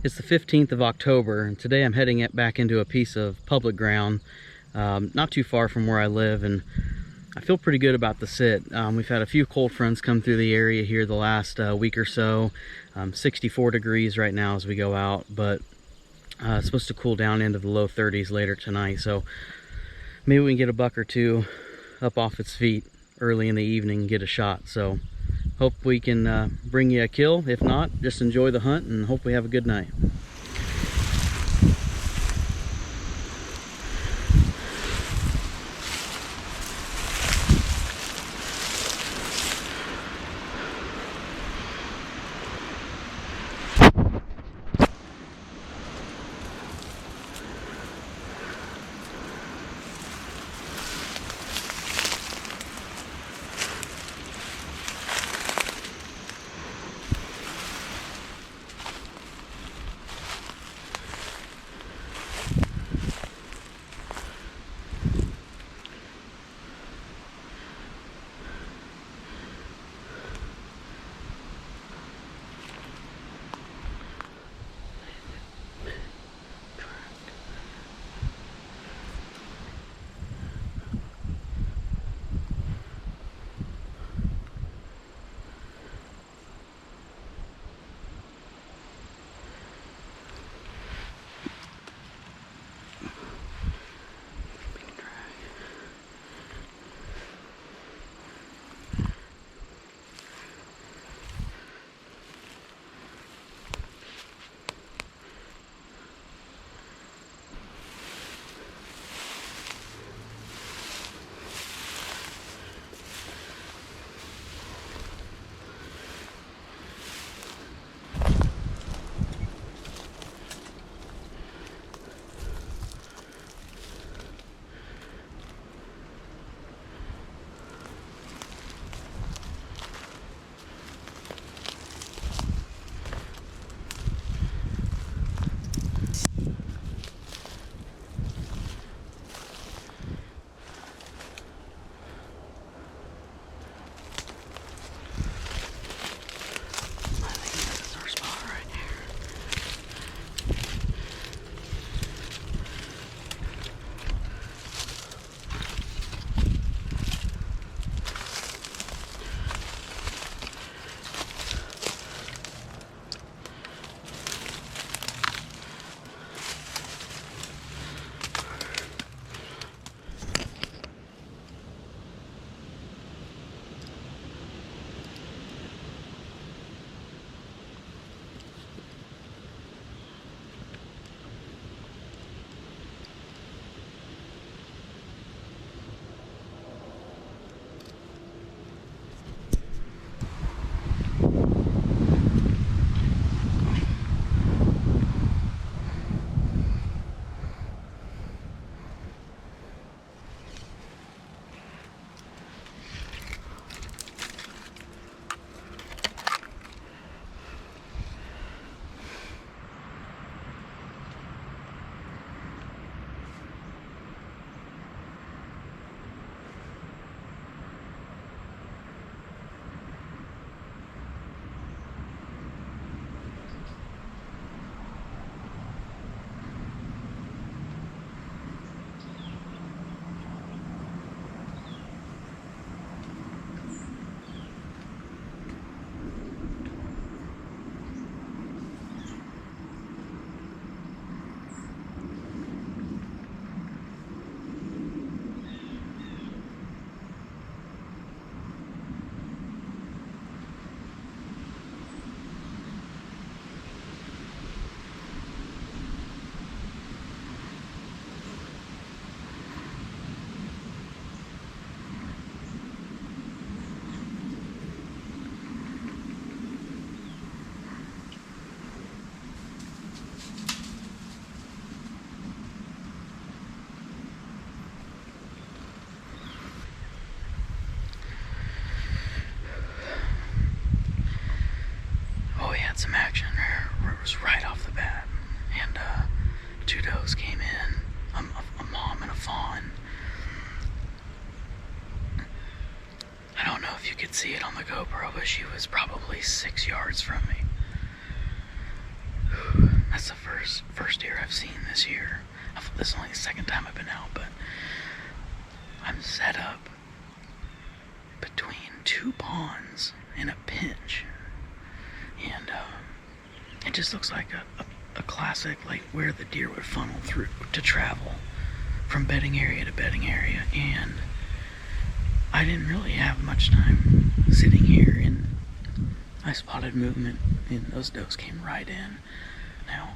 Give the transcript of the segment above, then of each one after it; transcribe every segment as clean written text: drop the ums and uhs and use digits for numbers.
It's the 15th of October, and today I'm heading back into a piece of public ground not too far from where I live, and I feel pretty good about the sit. We've had a few cold fronts come through the area here the last week or so. 64 degrees right now as we go out, but it's supposed to cool down into the low 30s later tonight, so maybe we can get a buck or two up off its feet early in the evening and get a shot. So hope we can bring you a kill. If not, just enjoy the hunt and hope we have a good night. Some action there. It was right off the bat, and two does came in, a mom and a fawn. I don't know if you could see it on the GoPro, but she was probably 6 yards from me. That's the first deer I've seen this year. This is only the second time I've been out, but I'm set up between two ponds in a pinch, and it just looks like a classic, like where the deer would funnel through to travel from bedding area to bedding area. And I didn't really have much time sitting here, and I spotted movement, and those does came right in. Now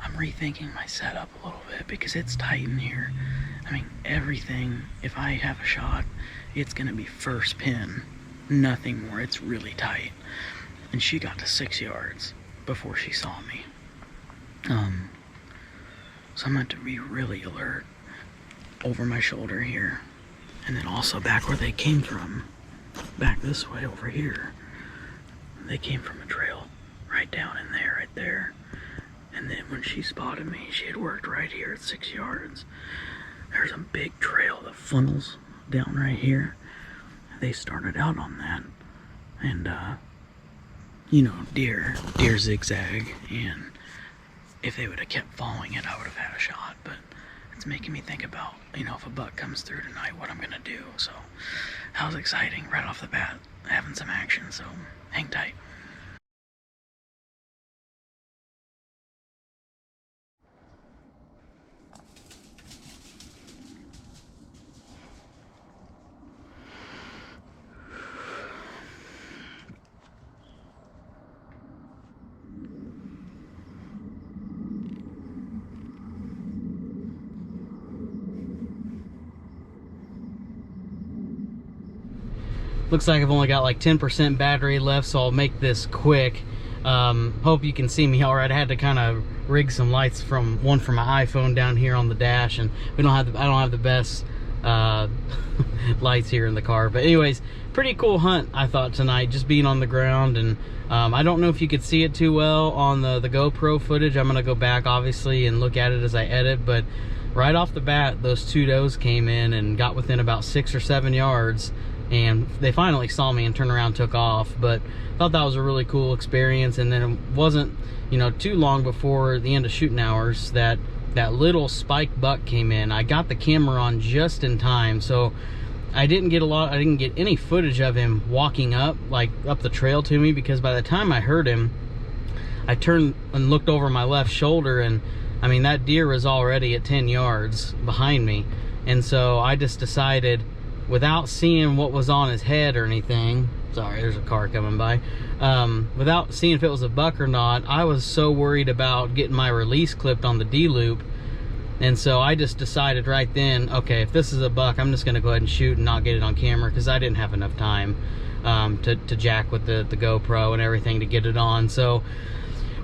I'm rethinking my setup a little bit because it's tight in here. I mean, everything, if I have a shot, it's gonna be first pin, nothing more. It's really tight. And she got to 6 yards before she saw me. So I'm going to be really alert over my shoulder here. And then also back where they came from, back this way over here. They came from a trail right down in there, right there. And then when she spotted me, she had worked right here at 6 yards. There's a big trail that funnels down right here. They started out on that. And, you know, deer zigzag. And if they would have kept following it, I would have had a shot. But it's making me think about, you know, if a buck comes through tonight, what I'm going to do. So that was exciting right off the bat, having some action. So hang tight. Looks like I've only got like 10% battery left, so I'll make this quick. Hope you can see me all right. I had to kind of rig some lights from my iPhone down here on the dash, and I don't have the best lights here in the car. But anyways, pretty cool hunt I thought tonight, just being on the ground. And I don't know if you could see it too well on the GoPro footage. I'm gonna go back obviously and look at it as I edit, but right off the bat, those two does came in and got within about 6 or 7 yards. And they finally saw me and turned around and took off. But I thought that was a really cool experience. And then it wasn't, you know, too long before the end of shooting hours that little spike buck came in. I got the camera on just in time, so I didn't get any footage of him walking up the trail to me, because by the time I heard him, I turned and looked over my left shoulder, and I mean, that deer was already at 10 yards behind me. And so I just decided, without seeing what was on his head or anything, sorry, there's a car coming by, without seeing if it was a buck or not, I was so worried about getting my release clipped on the D-loop. And so I just decided right then, okay, if this is a buck, I'm just gonna go ahead and shoot and not get it on camera, because I didn't have enough time to jack with the GoPro and everything to get it on. So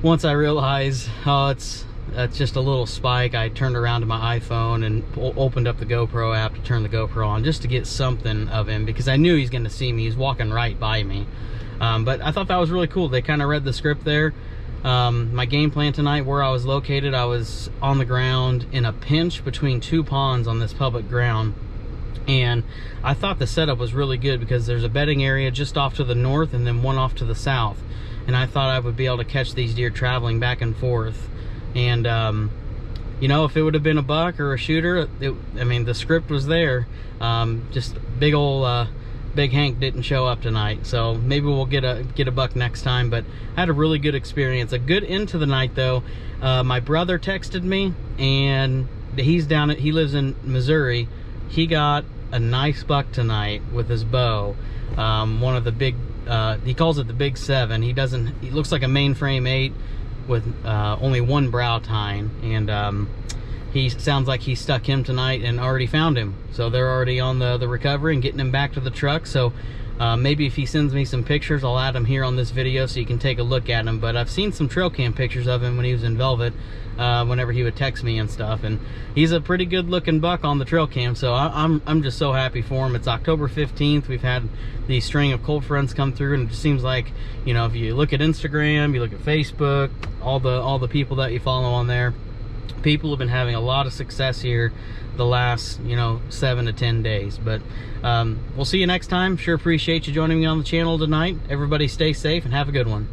once I realized, oh, that's just a little spike, I turned around to my iPhone and opened up the GoPro app to turn the GoPro on, just to get something of him, because I knew he's going to see me. He's walking right by me. But I thought that was really cool. They kind of read the script there. My game plan tonight, where I was located, I was on the ground in a pinch between two ponds on this public ground. And I thought the setup was really good, because there's a bedding area just off to the north and then one off to the south. And I thought I would be able to catch these deer traveling back and forth. And you know, if it would have been a buck or a shooter, I mean, the script was there. Just big Hank didn't show up tonight, so maybe we'll get a buck next time. But I had a really good experience, a good end to the night though. My brother texted me, and he lives in Missouri. He got a nice buck tonight with his bow. One of the big, he calls it the Big 7. He looks like a mainframe 8 with only one brow tine, and he sounds like he stuck him tonight and already found him. So they're already on the recovery and getting him back to the truck. So maybe if he sends me some pictures, I'll add them here on this video so you can take a look at him. But I've seen some trail cam pictures of him when he was in Velvet, whenever he would text me and stuff, and he's a pretty good looking buck on the trail cam. So I'm just so happy for him. It's October 15th. We've had the string of cold fronts come through, and it just seems like, you know, if you look at Instagram, you look at Facebook, all the people that you follow on there, people have been having a lot of success here the last, you know, 7 to 10 days. But we'll see you next time. Sure appreciate you joining me on the channel tonight. Everybody stay safe and have a good one.